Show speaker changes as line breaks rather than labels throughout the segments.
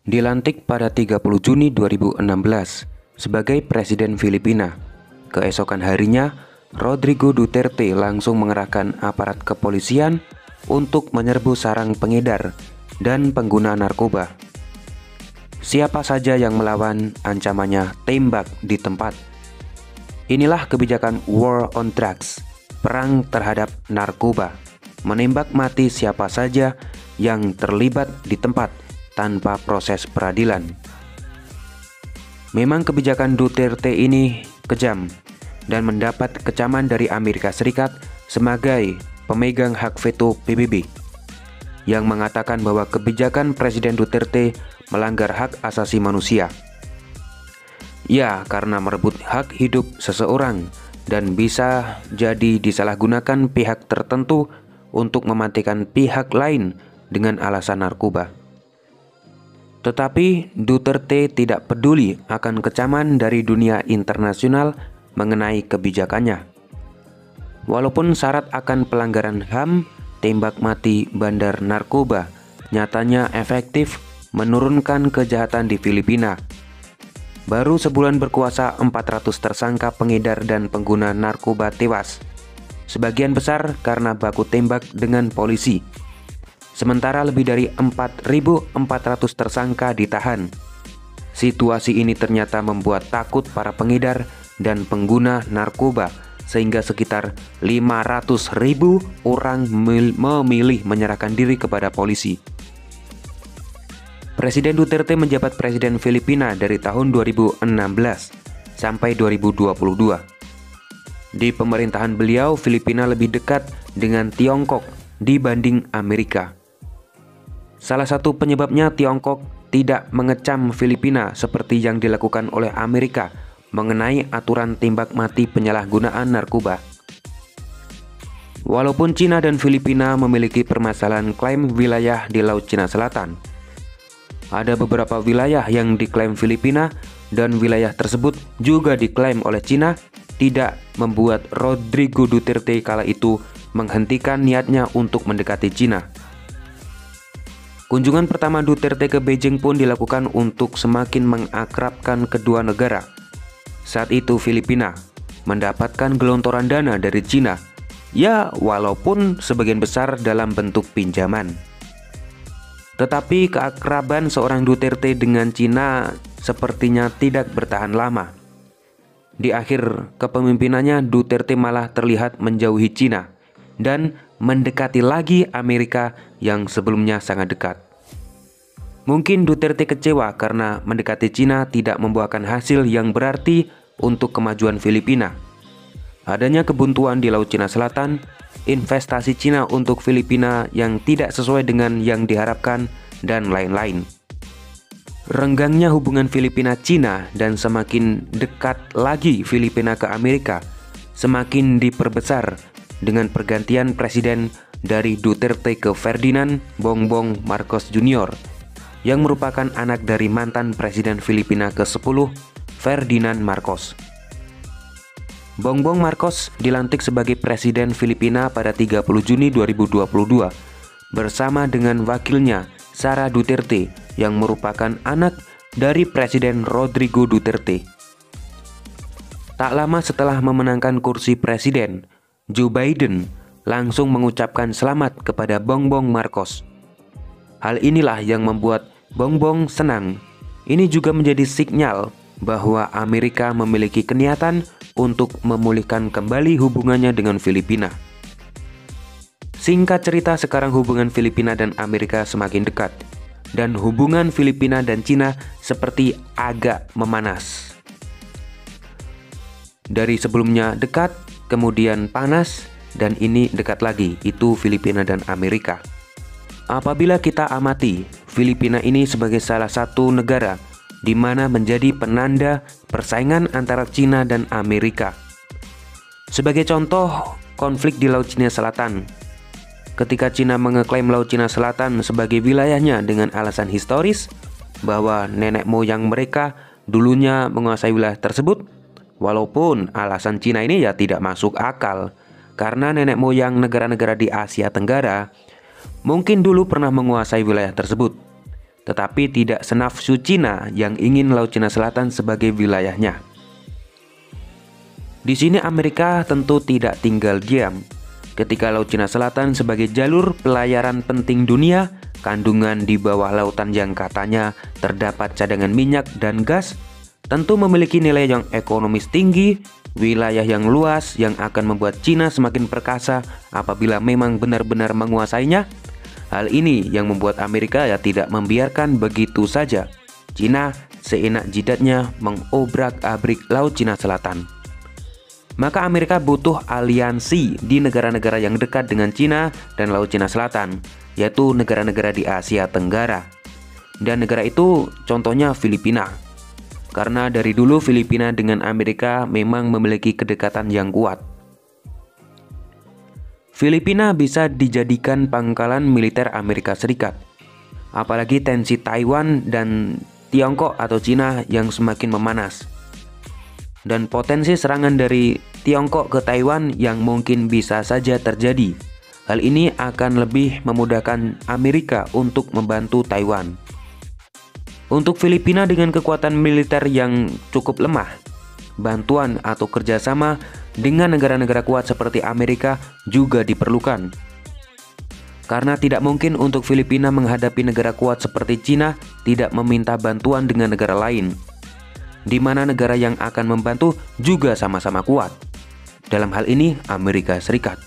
Dilantik pada 30 Juni 2016 sebagai Presiden Filipina. Keesokan harinya, Rodrigo Duterte langsung mengerahkan aparat kepolisian untuk menyerbu sarang pengedar dan pengguna narkoba. Siapa saja yang melawan, ancamannya tembak di tempat. Inilah kebijakan War on Drugs, perang terhadap narkoba, menembak mati siapa saja yang terlibat di tempat tanpa proses peradilan. Memang kebijakan Duterte ini kejam dan mendapat kecaman dari Amerika Serikat sebagai pemegang hak veto PBB, yang mengatakan bahwa kebijakan Presiden Duterte melanggar hak asasi manusia. Ya, karena merebut hak hidup seseorang dan bisa jadi disalahgunakan pihak tertentu untuk mematikan pihak lain dengan alasan narkoba. Tetapi Duterte tidak peduli akan kecaman dari dunia internasional mengenai kebijakannya. Walaupun syarat akan pelanggaran HAM, tembak mati bandar narkoba nyatanya efektif menurunkan kejahatan di Filipina. Baru sebulan berkuasa, 400 tersangka pengedar dan pengguna narkoba tewas, sebagian besar karena baku tembak dengan polisi. Sementara lebih dari 4.400 tersangka ditahan. Situasi ini ternyata membuat takut para pengedar dan pengguna narkoba, sehingga sekitar 500.000 orang memilih menyerahkan diri kepada polisi. Presiden Duterte menjabat Presiden Filipina dari tahun 2016 sampai 2022. Di pemerintahan beliau, Filipina lebih dekat dengan Tiongkok dibanding Amerika. Salah satu penyebabnya Tiongkok tidak mengecam Filipina seperti yang dilakukan oleh Amerika mengenai aturan tembak mati penyalahgunaan narkoba. Walaupun Cina dan Filipina memiliki permasalahan klaim wilayah di Laut Cina Selatan, ada beberapa wilayah yang diklaim Filipina dan wilayah tersebut juga diklaim oleh Cina, tidak membuat Rodrigo Duterte kala itu menghentikan niatnya untuk mendekati Cina. Kunjungan pertama Duterte ke Beijing pun dilakukan untuk semakin mengakrabkan kedua negara. Saat itu Filipina mendapatkan gelontoran dana dari Cina, ya walaupun sebagian besar dalam bentuk pinjaman. Tetapi keakraban seorang Duterte dengan Cina sepertinya tidak bertahan lama. Di akhir kepemimpinannya, Duterte malah terlihat menjauhi Cina dan mendekati lagi Amerika yang sebelumnya sangat dekat. Mungkin Duterte kecewa karena mendekati Cina tidak membuahkan hasil yang berarti untuk kemajuan Filipina. Adanya kebuntuan di Laut Cina Selatan, investasi Cina untuk Filipina yang tidak sesuai dengan yang diharapkan, dan lain-lain. Renggangnya hubungan Filipina-Cina dan semakin dekat lagi Filipina ke Amerika semakin diperbesar dengan pergantian presiden dari Duterte ke Ferdinand Bongbong Marcos Jr., yang merupakan anak dari mantan presiden Filipina ke-10 Ferdinand Marcos. Bongbong Marcos dilantik sebagai Presiden Filipina pada 30 Juni 2022 bersama dengan wakilnya Sara Duterte yang merupakan anak dari Presiden Rodrigo Duterte. Tak lama setelah memenangkan kursi presiden, Joe Biden langsung mengucapkan selamat kepada Bongbong Marcos. Hal inilah yang membuat Bongbong senang. Ini juga menjadi sinyal bahwa Amerika memiliki keniatan untuk memulihkan kembali hubungannya dengan Filipina. Singkat cerita, sekarang hubungan Filipina dan Amerika semakin dekat, dan hubungan Filipina dan Cina seperti agak memanas. Dari sebelumnya dekat, kemudian panas, dan ini dekat lagi, itu Filipina dan Amerika. Apabila kita amati, Filipina ini sebagai salah satu negara di mana menjadi penanda persaingan antara Cina dan Amerika. Sebagai contoh, konflik di Laut Cina Selatan. Ketika Cina mengeklaim Laut Cina Selatan sebagai wilayahnya dengan alasan historis bahwa nenek moyang mereka dulunya menguasai wilayah tersebut, walaupun alasan Cina ini ya tidak masuk akal, karena nenek moyang negara-negara di Asia Tenggara mungkin dulu pernah menguasai wilayah tersebut. tetapi tidak senafsu Cina yang ingin Laut Cina Selatan sebagai wilayahnya. Di sini Amerika tentu tidak tinggal diam. Ketika Laut Cina Selatan sebagai jalur pelayaran penting dunia, kandungan di bawah lautan yang katanya terdapat cadangan minyak dan gas, tentu memiliki nilai yang ekonomis tinggi, wilayah yang luas yang akan membuat Cina semakin perkasa apabila memang benar-benar menguasainya. Hal ini yang membuat Amerika tidak membiarkan begitu saja Cina seenak jidatnya mengobrak-abrik Laut Cina Selatan. Maka Amerika butuh aliansi di negara-negara yang dekat dengan Cina dan Laut Cina Selatan, yaitu negara-negara di Asia Tenggara. Dan negara itu contohnya Filipina. Karena dari dulu Filipina dengan Amerika memang memiliki kedekatan yang kuat. Filipina bisa dijadikan pangkalan militer Amerika Serikat. Apalagi tensi Taiwan dan Tiongkok atau Cina yang semakin memanas. Dan potensi serangan dari Tiongkok ke Taiwan yang mungkin bisa saja terjadi. Hal ini akan lebih memudahkan Amerika untuk membantu Taiwan. Untuk Filipina dengan kekuatan militer yang cukup lemah, bantuan atau kerjasama dengan negara-negara kuat seperti Amerika juga diperlukan. Karena tidak mungkin untuk Filipina menghadapi negara kuat seperti Cina tidak meminta bantuan dengan negara lain, di mana negara yang akan membantu juga sama-sama kuat. Dalam hal ini Amerika Serikat.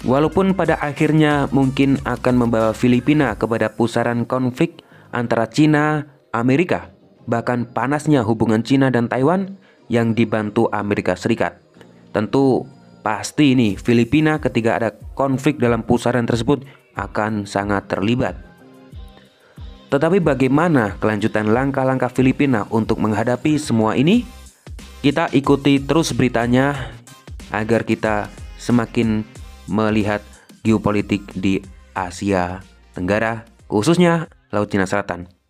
Walaupun pada akhirnya mungkin akan membawa Filipina kepada pusaran konflik antara Cina, Amerika, bahkan panasnya hubungan Cina dan Taiwan yang dibantu Amerika Serikat. Tentu pasti ini Filipina ketika ada konflik dalam pusaran tersebut akan sangat terlibat. Tetapi bagaimana kelanjutan langkah-langkah Filipina untuk menghadapi semua ini? Kita ikuti terus beritanya agar kita semakin melihat geopolitik di Asia Tenggara, khususnya Laut Cina Selatan.